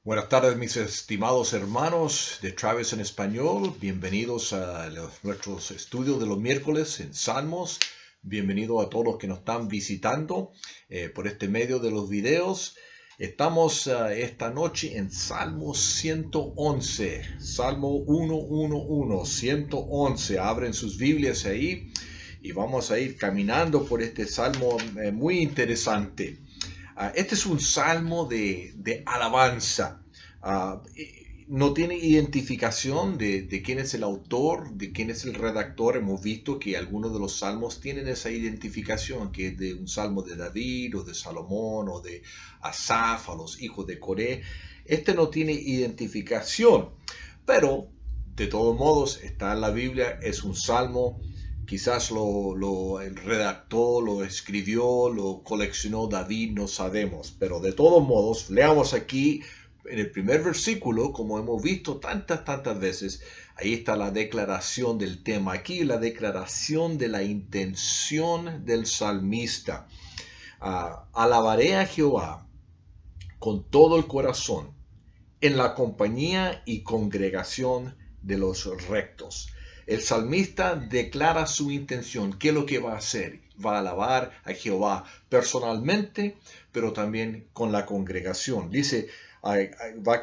Buenas tardes, mis estimados hermanos de Travis en Español. Bienvenidos a nuestros estudios de los miércoles en Salmos. Bienvenido a todos los que nos están visitando por este medio de los videos. Estamos esta noche en Salmo 111, Salmo 111, 111. Abren sus Biblias ahí y vamos a ir caminando por este salmo muy interesante. Este es un salmo de alabanza. No tiene identificación de quién es el autor, de quién es el redactor. Hemos visto que algunos de los salmos tienen esa identificación, que es de un salmo de David o de Salomón o de Asaf, a los hijos de Coré. Este no tiene identificación, pero de todos modos está en la Biblia, es un salmo. Quizás lo redactó, lo escribió, lo coleccionó David, no sabemos. Pero de todos modos, leamos aquí en el primer versículo, como hemos visto tantas veces, ahí está la declaración del tema. Aquí la declaración de la intención del salmista. Alabaré a Jehová con todo el corazón, en la compañía y congregación de los rectos. El salmista declara su intención. ¿Qué es lo que va a hacer? Va a alabar a Jehová personalmente, pero también con la congregación. Dice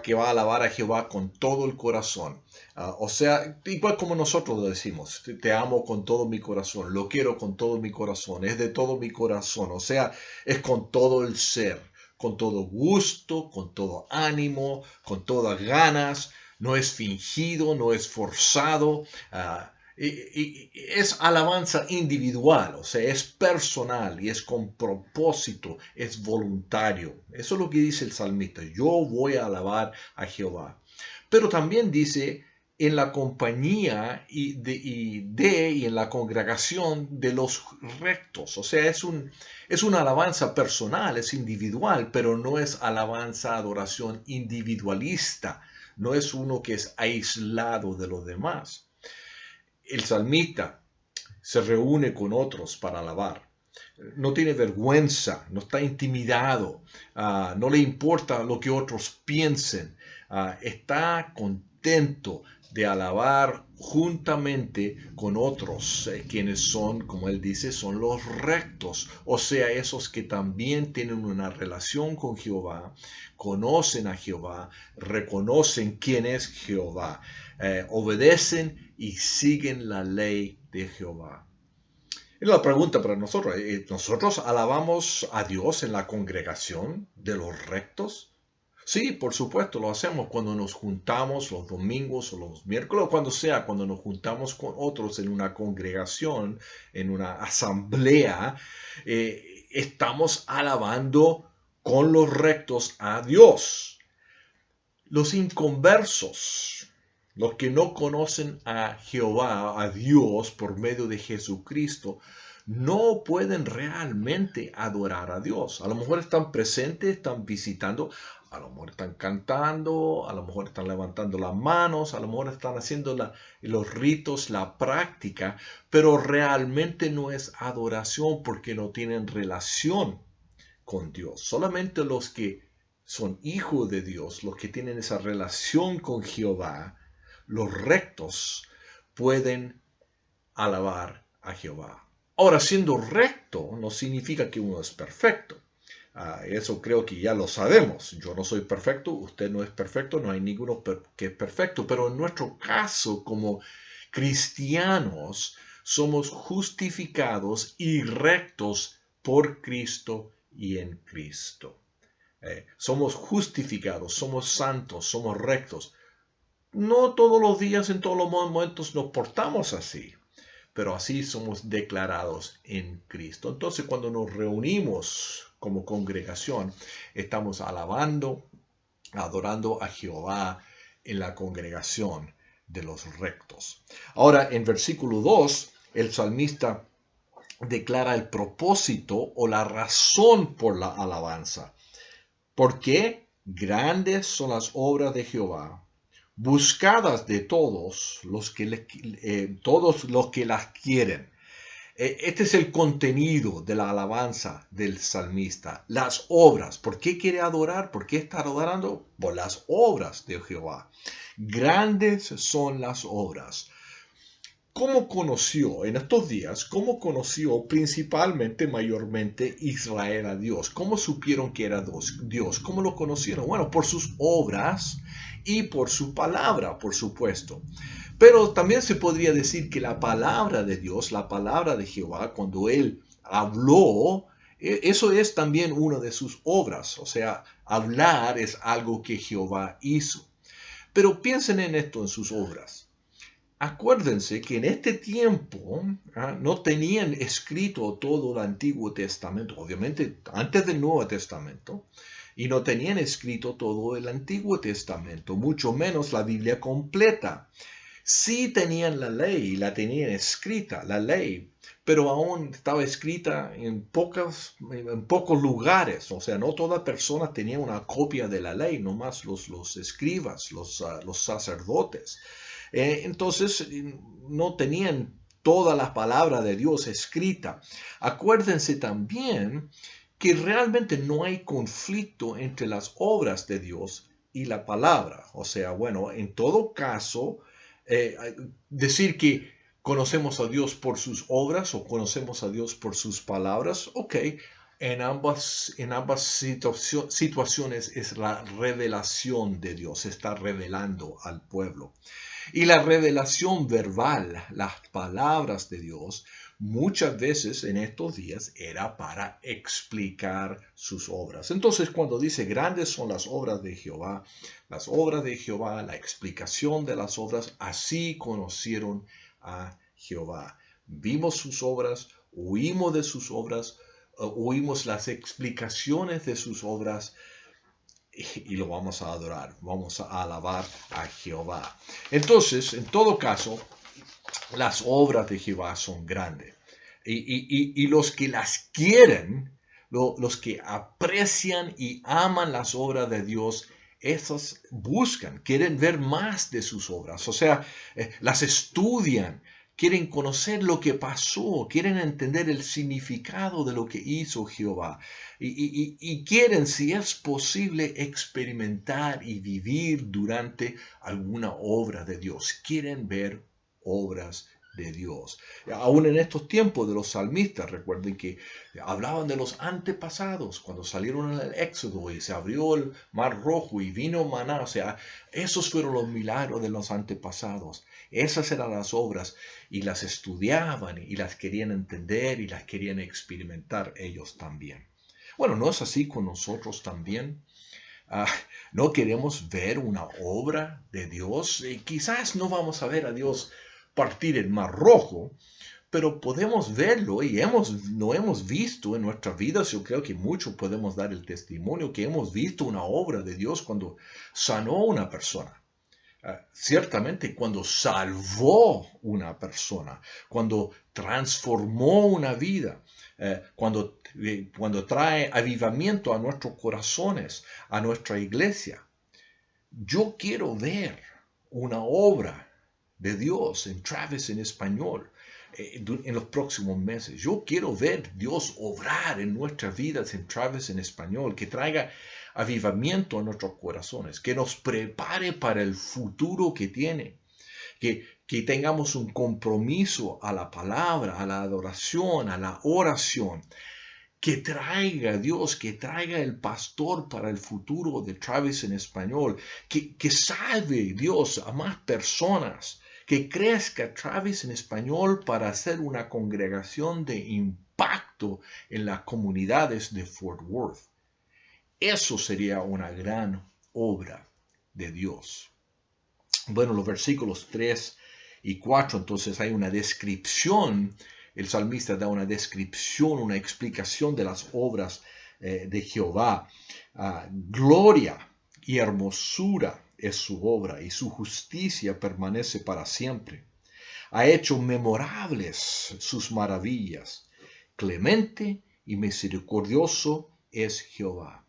que va a alabar a Jehová con todo el corazón. O sea, igual como nosotros lo decimos, te amo con todo mi corazón, lo quiero con todo mi corazón, es de todo mi corazón. O sea, es con todo el ser, con todo gusto, con todo ánimo, con todas ganas. No es fingido, no es forzado. Es alabanza individual, o sea, es personal y es con propósito, es voluntario. Eso es lo que dice el salmista. Yo voy a alabar a Jehová. Pero también dice en la compañía y en la congregación de los rectos. O sea, es una alabanza personal, es individual, pero no es alabanza, adoración individualista. No es uno que es aislado de los demás. El salmista se reúne con otros para alabar. No tiene vergüenza, no está intimidado, no le importa lo que otros piensen, está contento de alabar juntamente con otros, quienes son, como él dice, son los rectos, o sea, esos que también tienen una relación con Jehová, conocen a Jehová, reconocen quién es Jehová, obedecen y siguen la ley de Jehová. Y la pregunta para nosotros, ¿nosotros alabamos a Dios en la congregación de los rectos? Sí, por supuesto, lo hacemos cuando nos juntamos los domingos o los miércoles, o cuando sea, cuando nos juntamos con otros en una congregación, en una asamblea, estamos alabando con los rectos a Dios. Los inconversos, los que no conocen a Jehová, a Dios por medio de Jesucristo, no pueden realmente adorar a Dios. A lo mejor están presentes, están visitando, a lo mejor están cantando, a lo mejor están levantando las manos, a lo mejor están haciendo los ritos, la práctica, pero realmente no es adoración porque no tienen relación con Dios. Solamente los que son hijos de Dios, los que tienen esa relación con Jehová, los rectos, pueden alabar a Jehová. Ahora, siendo recto no significa que uno es perfecto. Eso creo que ya lo sabemos. Yo no soy perfecto, usted no es perfecto, no hay ninguno que es perfecto. Pero en nuestro caso, como cristianos, somos justificados y rectos por Cristo y en Cristo. Somos justificados, somos santos, somos rectos. No todos los días, en todos los momentos nos portamos así, pero así somos declarados en Cristo. Entonces, cuando nos reunimos como congregación, estamos alabando, adorando a Jehová en la congregación de los rectos. Ahora, en versículo 2, el salmista declara el propósito o la razón por la alabanza. Porque grandes son las obras de Jehová, buscadas de todos los que las quieren. Este es el contenido de la alabanza del salmista. Las obras. ¿Por qué quiere adorar? ¿Por qué está adorando? Por las obras de Jehová. Grandes son las obras. ¿Cómo conoció en estos días? ¿Cómo conoció principalmente, mayormente Israel a Dios? ¿Cómo supieron que era Dios? ¿Cómo lo conocieron? Bueno, por sus obras y por su palabra, por supuesto. Pero también se podría decir que la palabra de Dios, la palabra de Jehová, cuando Él habló, eso es también una de sus obras. O sea, hablar es algo que Jehová hizo. Pero piensen en esto, en sus obras. Acuérdense que en este tiempo no tenían escrito todo el Antiguo Testamento, obviamente antes del Nuevo Testamento, y no tenían escrito todo el Antiguo Testamento, mucho menos la Biblia completa. Sí tenían la ley, la tenían escrita, la ley, pero aún estaba escrita en pocos lugares. O sea, no toda persona tenía una copia de la ley, nomás los escribas, los sacerdotes. Entonces, no tenían toda la palabra de Dios escrita. Acuérdense también que realmente no hay conflicto entre las obras de Dios y la palabra. O sea, bueno, en todo caso, decir que conocemos a Dios por sus obras o conocemos a Dios por sus palabras, ok, en ambas situaciones es la revelación de Dios, se está revelando al pueblo. Y la revelación verbal, las palabras de Dios, muchas veces en estos días era para explicar sus obras. Entonces, cuando dice grandes son las obras de Jehová, la explicación de las obras, así conocieron a Jehová. Vimos sus obras, oímos de sus obras, oímos las explicaciones de sus obras, y lo vamos a adorar, vamos a alabar a Jehová. Entonces, en todo caso, las obras de Jehová son grandes. Y los que las quieren, los que aprecian y aman las obras de Dios, esos buscan, quieren ver más de sus obras. O sea, las estudian, quieren conocer lo que pasó, quieren entender el significado de lo que hizo Jehová. Y quieren, si es posible, experimentar y vivir durante alguna obra de Dios. Quieren ver obras de Dios. Aún en estos tiempos de los salmistas, recuerden que hablaban de los antepasados, cuando salieron en el Éxodo y se abrió el Mar Rojo y vino maná. O sea, esos fueron los milagros de los antepasados. Esas eran las obras y las estudiaban y las querían entender y las querían experimentar ellos también. Bueno, ¿no es así con nosotros también? ¿No queremos ver una obra de Dios? Quizás no vamos a ver a Dios partir el Mar Rojo, pero podemos verlo y no hemos visto en nuestras vidas. Yo creo que muchos podemos dar el testimonio que hemos visto una obra de Dios cuando sanó a una persona. Ciertamente cuando salvó una persona, cuando transformó una vida, cuando trae avivamiento a nuestros corazones, a nuestra iglesia. Yo quiero ver una obra de Dios en Travis en español en los próximos meses. Yo quiero ver Dios obrar en nuestras vidas en Travis en español, que traiga avivamiento a nuestros corazones, que nos prepare para el futuro que tiene, que tengamos un compromiso a la palabra, a la adoración, a la oración, que traiga Dios, que traiga el pastor para el futuro de Travis en español, que salve Dios a más personas, que crezca Travis en español para ser una congregación de impacto en las comunidades de Fort Worth. Eso sería una gran obra de Dios. Bueno, los versículos 3 y 4, entonces hay una descripción. El salmista da una descripción, una explicación de las obras de Jehová. Gloria y hermosura es su obra y su justicia permanece para siempre. Ha hecho memorables sus maravillas. Clemente y misericordioso es Jehová.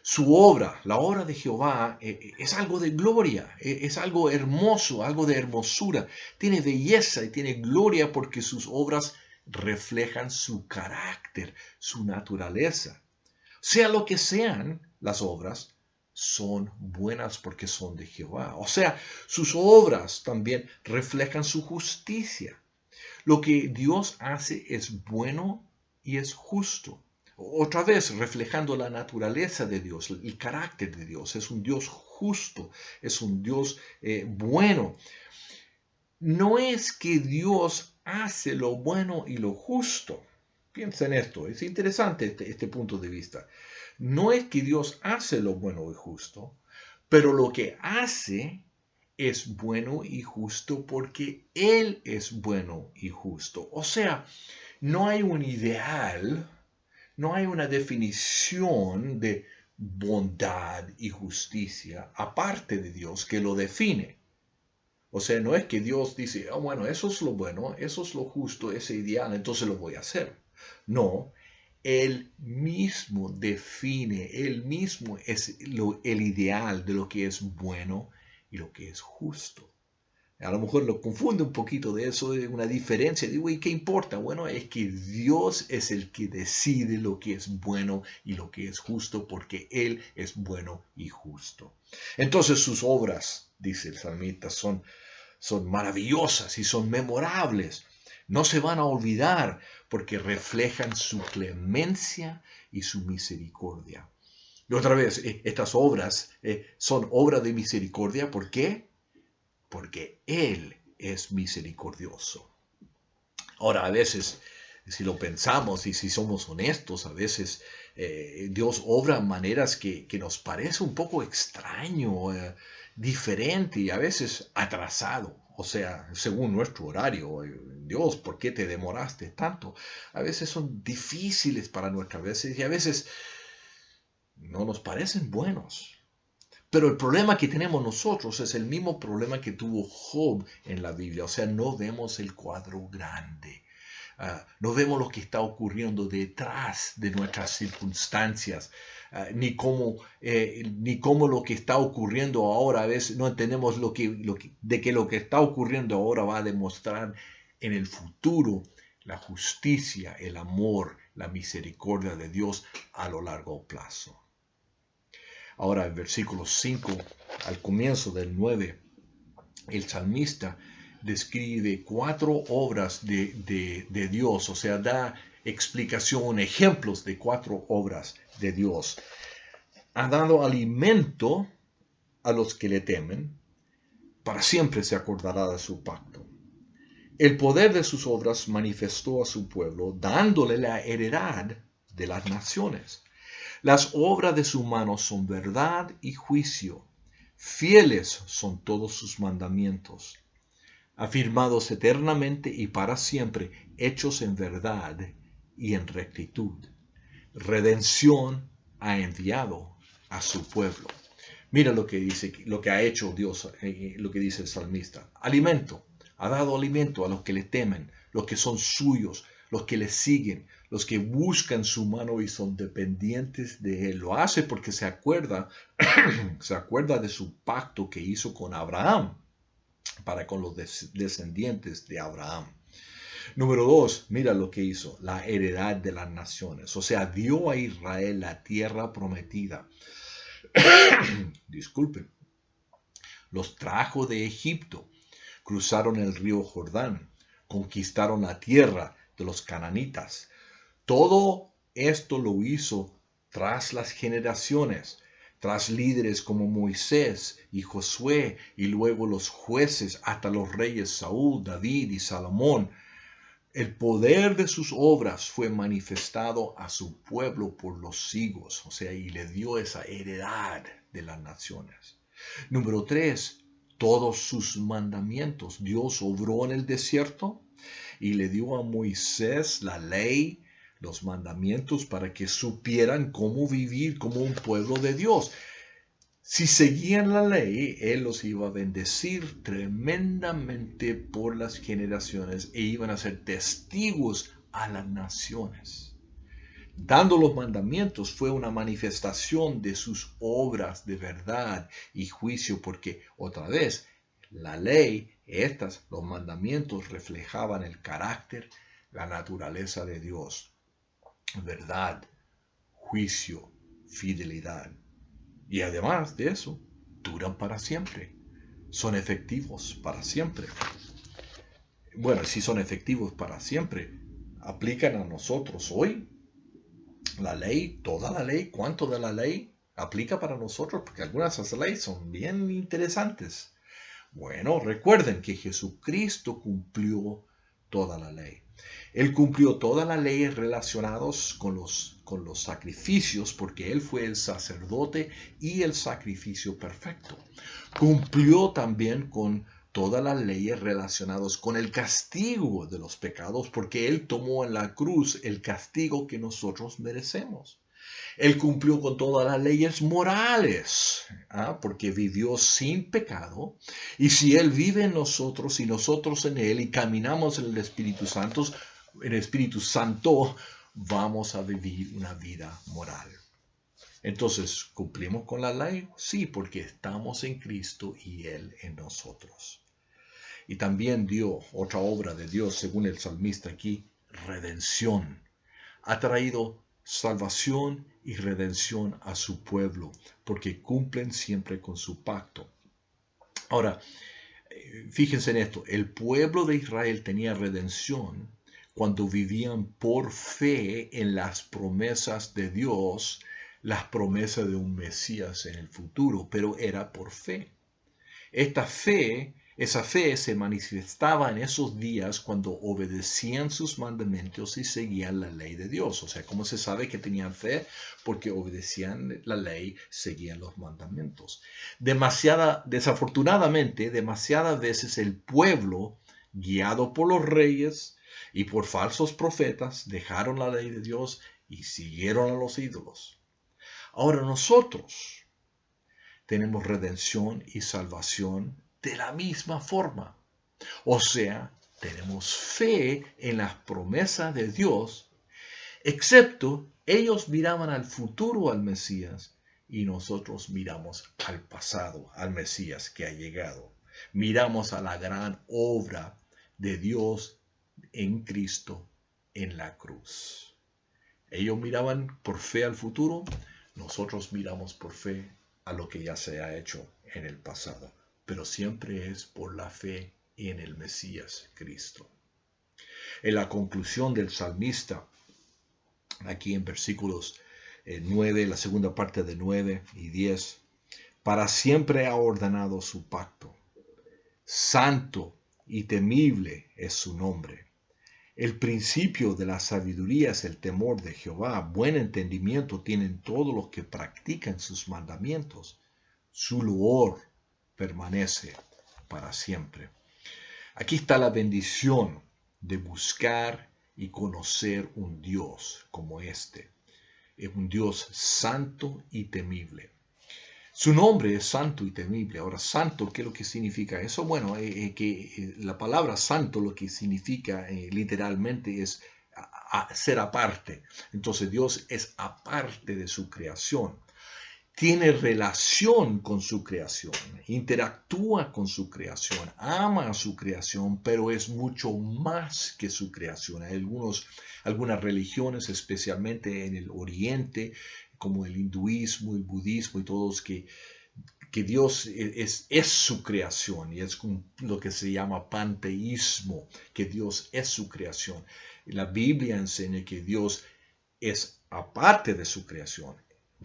Su obra, la obra de Jehová, es algo de gloria, es algo hermoso, algo de hermosura. Tiene belleza y tiene gloria porque sus obras reflejan su carácter, su naturaleza. Sea lo que sean las obras, son buenas porque son de Jehová. O sea, sus obras también reflejan su justicia. Lo que Dios hace es bueno y es justo. Otra vez, reflejando la naturaleza de Dios, el carácter de Dios. Es un Dios justo, es un Dios bueno. No es que Dios hace lo bueno y lo justo. Piensa en esto, es interesante este punto de vista. No es que Dios hace lo bueno y justo, pero lo que hace es bueno y justo porque Él es bueno y justo. O sea, no hay un ideal, no hay una definición de bondad y justicia aparte de Dios que lo define. O sea, no es que Dios dice, oh, bueno, eso es lo bueno, eso es lo justo, ese ideal, entonces lo voy a hacer. No, Él mismo define, Él mismo es el ideal de lo que es bueno y lo que es justo. A lo mejor lo confunde un poquito de eso, de una diferencia. Digo, ¿y qué importa? Bueno, es que Dios es el que decide lo que es bueno y lo que es justo, porque Él es bueno y justo. Entonces sus obras, dice el salmista, son maravillosas y son memorables. No se van a olvidar porque reflejan su clemencia y su misericordia. Y otra vez, estas obras son obras de misericordia. ¿Por qué? Porque Él es misericordioso. Ahora, a veces, si lo pensamos y si somos honestos, a veces Dios obra en maneras que nos parece un poco extraño, diferente y a veces atrasado. O sea, según nuestro horario, Dios, ¿por qué te demoraste tanto? A veces son difíciles para nuestras veces y a veces no nos parecen buenos. Pero el problema que tenemos nosotros es el mismo problema que tuvo Job en la Biblia. O sea, no vemos el cuadro grande. No vemos lo que está ocurriendo detrás de nuestras circunstancias, ni cómo lo que está ocurriendo ahora. A veces no entendemos de que lo que está ocurriendo ahora va a demostrar en el futuro la justicia, el amor, la misericordia de Dios a lo largo plazo. Ahora, el versículo 5, al comienzo del 9, el salmista describe 4 obras de Dios, o sea, da explicación, ejemplos de 4 obras de Dios. Ha dado alimento a los que le temen, para siempre se acordará de su pacto. El poder de sus obras manifestó a su pueblo, dándole la heredad de las naciones. Las obras de su mano son verdad y juicio. Fieles son todos sus mandamientos, afirmados eternamente y para siempre, hechos en verdad y en rectitud. Redención ha enviado a su pueblo. Mira lo que dice, lo que ha hecho Dios, lo que dice el salmista. Alimento, ha dado alimento a los que le temen, los que son suyos, los que le siguen, los que buscan su mano y son dependientes de Él. Lo hace porque se acuerda de su pacto que hizo con Abraham, para con los descendientes de Abraham. Número 2, mira lo que hizo, la heredad de las naciones. O sea, dio a Israel la tierra prometida. Disculpen. Los trajo de Egipto, cruzaron el río Jordán, conquistaron la tierra de los cananitas. Todo esto lo hizo tras las generaciones, tras líderes como Moisés y Josué, y luego los jueces hasta los reyes Saúl, David y Salomón. El poder de sus obras fue manifestado a su pueblo por los siglos, o sea, y le dio esa heredad de las naciones. Número 3, todos sus mandamientos. Dios obró en el desierto y le dio a Moisés la ley, los mandamientos para que supieran cómo vivir como un pueblo de Dios. Si seguían la ley, Él los iba a bendecir tremendamente por las generaciones e iban a ser testigos a las naciones. Dando los mandamientos fue una manifestación de sus obras de verdad y juicio, porque otra vez la ley, los mandamientos reflejaban el carácter, la naturaleza de Dios: verdad, juicio, fidelidad. Y además de eso, duran para siempre. Son efectivos para siempre. Bueno, si son efectivos para siempre, ¿aplican a nosotros hoy? La ley, toda la ley, ¿cuánto de la ley aplica para nosotros? Porque algunas de esas leyes son bien interesantes. Bueno, recuerden que Jesucristo cumplió toda la ley. Él cumplió todas las leyes relacionadas con los sacrificios, porque Él fue el sacerdote y el sacrificio perfecto. Cumplió también con todas las leyes relacionadas con el castigo de los pecados, porque Él tomó en la cruz el castigo que nosotros merecemos. Él cumplió con todas las leyes morales, porque vivió sin pecado. Y si Él vive en nosotros y nosotros en Él y caminamos en el Espíritu Santo, vamos a vivir una vida moral. Entonces, ¿cumplimos con la ley? Sí, porque estamos en Cristo y Él en nosotros. Y también dio otra obra de Dios, según el salmista aquí: redención. Ha traído salvación y redención a su pueblo, porque cumplen siempre con su pacto. Ahora, fíjense en esto: el pueblo de Israel tenía redención cuando vivían por fe en las promesas de Dios, las promesas de un Mesías en el futuro, pero era por fe. Esa fe se manifestaba en esos días cuando obedecían sus mandamientos y seguían la ley de Dios. O sea, ¿cómo se sabe que tenían fe? Porque obedecían la ley, seguían los mandamientos. Desafortunadamente, demasiadas veces el pueblo, guiado por los reyes y por falsos profetas, dejaron la ley de Dios y siguieron a los ídolos. Ahora nosotros tenemos redención y salvación de la misma forma. O sea, tenemos fe en las promesas de Dios, excepto ellos miraban al futuro, al Mesías, y nosotros miramos al pasado, al Mesías que ha llegado. Miramos a la gran obra de Dios en Cristo en la cruz. Ellos miraban por fe al futuro, nosotros miramos por fe a lo que ya se ha hecho en el pasado, pero siempre es por la fe en el Mesías Cristo. En la conclusión del salmista, aquí en versículos 9, la segunda parte de 9 y 10, para siempre ha ordenado su pacto. Santo y temible es su nombre. El principio de la sabiduría es el temor de Jehová. Buen entendimiento tienen todos los que practican sus mandamientos. Su loor permanece para siempre. Aquí está la bendición de buscar y conocer un Dios como este. Es un Dios santo y temible. Su nombre es santo y temible. Ahora, santo, ¿qué es lo que significa eso? Bueno, la palabra santo lo que significa literalmente es ser aparte. Entonces Dios es aparte de su creación. Tiene relación con su creación, interactúa con su creación, ama a su creación, pero es mucho más que su creación. Hay algunas religiones, especialmente en el Oriente, como el hinduismo, el budismo y todos, que Dios es su creación, y es lo que se llama panteísmo, que Dios es su creación. La Biblia enseña que Dios es aparte de su creación.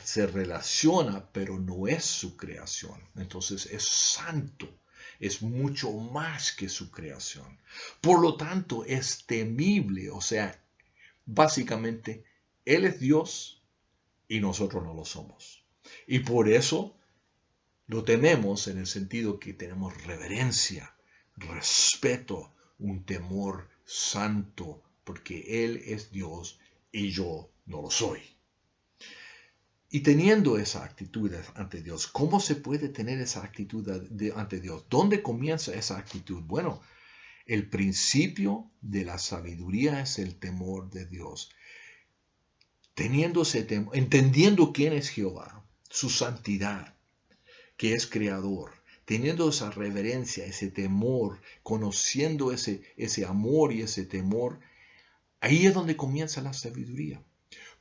Se relaciona, pero no es su creación. Entonces es santo, es mucho más que su creación. Por lo tanto, es temible. O sea, básicamente, Él es Dios y nosotros no lo somos. Y por eso lo tememos, en el sentido que tenemos reverencia, respeto, un temor santo, porque Él es Dios y yo no lo soy. Y teniendo esa actitud ante Dios, ¿cómo se puede tener esa actitud ante Dios? ¿Dónde comienza esa actitud? Bueno, el principio de la sabiduría es el temor de Dios. Teniendo ese temor, entendiendo quién es Jehová, su santidad, que es creador, teniendo esa reverencia, ese temor, conociendo ese amor y ese temor, Ahí es donde comienza la sabiduría.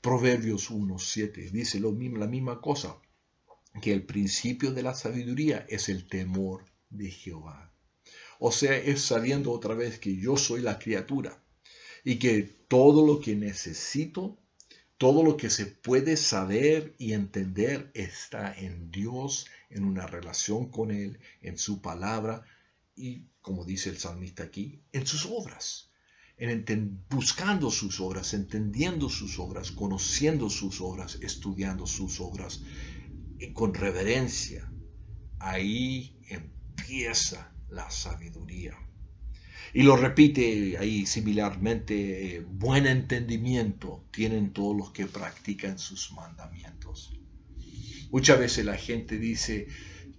Proverbios 1:7 dice la misma cosa, que el principio de la sabiduría es el temor de Jehová. O sea, es sabiendo otra vez que yo soy la criatura y que todo lo que necesito, todo lo que se puede saber y entender está en Dios, en una relación con Él, en su palabra y, como dice el salmista aquí, en sus obras. Buscando sus obras, entendiendo sus obras, conociendo sus obras, estudiando sus obras y con reverencia. Ahí empieza la sabiduría. Y lo repite ahí similarmente, buen entendimiento tienen todos los que practican sus mandamientos. Muchas veces la gente dice,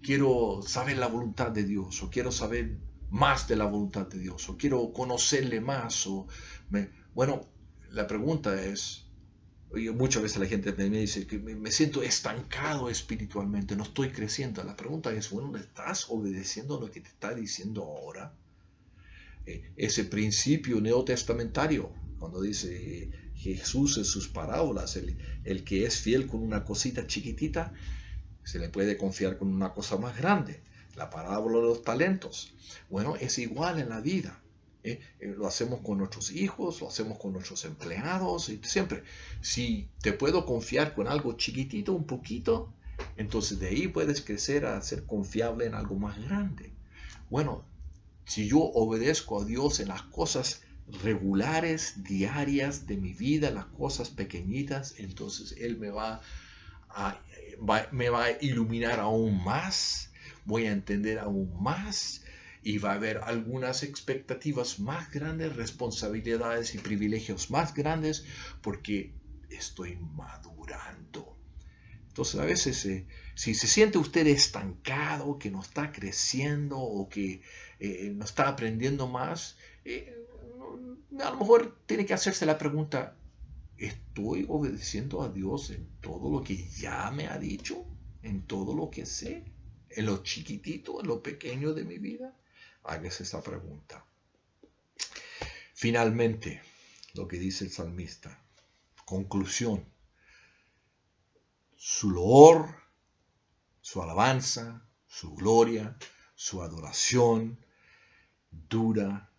quiero saber la voluntad de Dios, o quiero saber más de la voluntad de Dios, o quiero conocerle más. Bueno, la pregunta es, muchas veces la gente me dice que me siento estancado espiritualmente, no estoy creciendo. La pregunta es, bueno, ¿estás obedeciendo lo que te está diciendo ahora? Ese principio neotestamentario, cuando dice Jesús en sus parábolas, el que es fiel con una cosita chiquitita, se le puede confiar con una cosa más grande. La parábola de los talentos. Bueno, es igual en la vida. Lo hacemos con nuestros hijos, lo hacemos con nuestros empleados, y siempre. Si te puedo confiar con algo chiquitito, un poquito, entonces de ahí puedes crecer a ser confiable en algo más grande. Bueno, si yo obedezco a Dios en las cosas regulares, diarias de mi vida, las cosas pequeñitas, entonces Él me va a iluminar aún más, voy a entender aún más y va a haber algunas expectativas más grandes, responsabilidades y privilegios más grandes porque estoy madurando. Entonces a veces si se siente usted estancado, que no está creciendo o que no está aprendiendo más, a lo mejor tiene que hacerse la pregunta, ¿estoy obedeciendo a Dios en todo lo que ya me ha dicho? ¿En todo lo que sé? ¿En lo chiquitito, en lo pequeño de mi vida? Hágase esa pregunta. Finalmente, lo que dice el salmista. Conclusión. Su loor, su alabanza, su gloria, su adoración dura,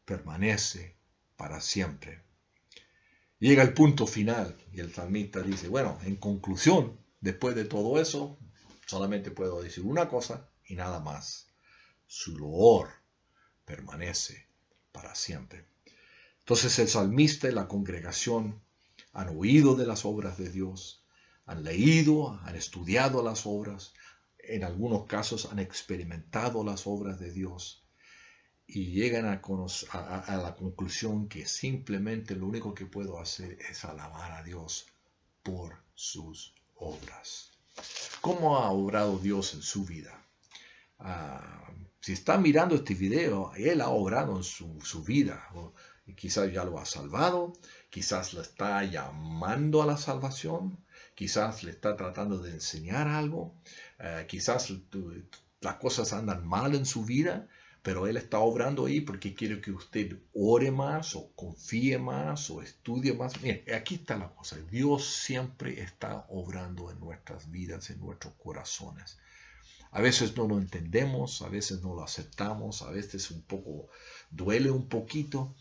permanece para siempre. Llega el punto final y el salmista dice, bueno, en conclusión, después de todo eso, solamente puedo decir una cosa y nada más. Su loor permanece para siempre. Entonces el salmista y la congregación han oído de las obras de Dios, han leído, han estudiado las obras, en algunos casos han experimentado las obras de Dios. Y llegan a la conclusión que simplemente lo único que puedo hacer es alabar a Dios por sus obras. ¿Cómo ha obrado Dios en su vida? Si está mirando este video, Él ha obrado en su vida. Quizás ya lo ha salvado, quizás lo está llamando a la salvación, quizás le está tratando de enseñar algo, quizás las cosas andan mal en su vida, pero Él está obrando ahí porque quiere que usted ore más o confíe más o estudie más. Miren, aquí está la cosa. Dios siempre está obrando en nuestras vidas, en nuestros corazones. A veces no lo entendemos, a veces no lo aceptamos, a veces duele un poquito,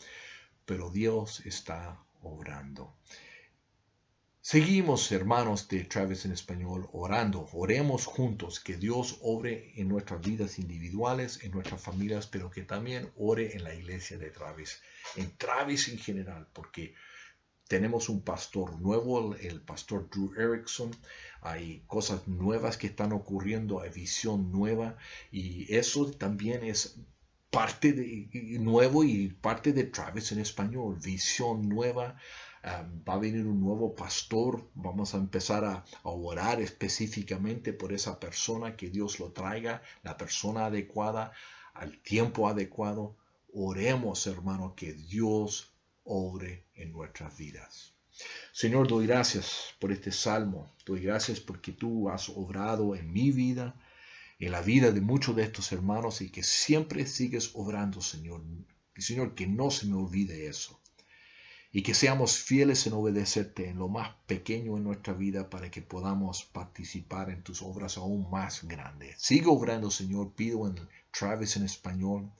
pero Dios está obrando. Seguimos, hermanos de Travis en Español, orando. Oremos juntos que Dios obre en nuestras vidas individuales, en nuestras familias, pero que también ore en la iglesia de Travis, en Travis en general, porque tenemos un pastor nuevo, el pastor Drew Erickson. Hay cosas nuevas que están ocurriendo, hay visión nueva y eso también es parte de nuevo y parte de Travis en Español, visión nueva. Va a venir un nuevo pastor, vamos a empezar a orar específicamente por esa persona, que Dios lo traiga, la persona adecuada, al tiempo adecuado. Oremos, hermano, que Dios obre en nuestras vidas. Señor, doy gracias por este salmo, doy gracias porque tú has obrado en mi vida, en la vida de muchos de estos hermanos y que siempre sigues obrando, Señor. Señor, que no se me olvide eso. y que seamos fieles en obedecerte en lo más pequeño en nuestra vida para que podamos participar en tus obras aún más grandes. Sigue obrando, Señor, pido en Travis en español,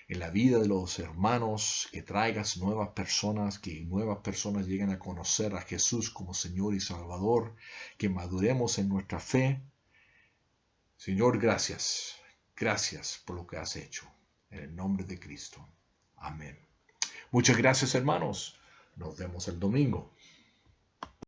en la vida de los hermanos, que traigas nuevas personas, que nuevas personas lleguen a conocer a Jesús como Señor y Salvador, que maduremos en nuestra fe. Señor, gracias. Gracias por lo que has hecho. En el nombre de Cristo. Amén. Muchas gracias, hermanos. Nos vemos el domingo.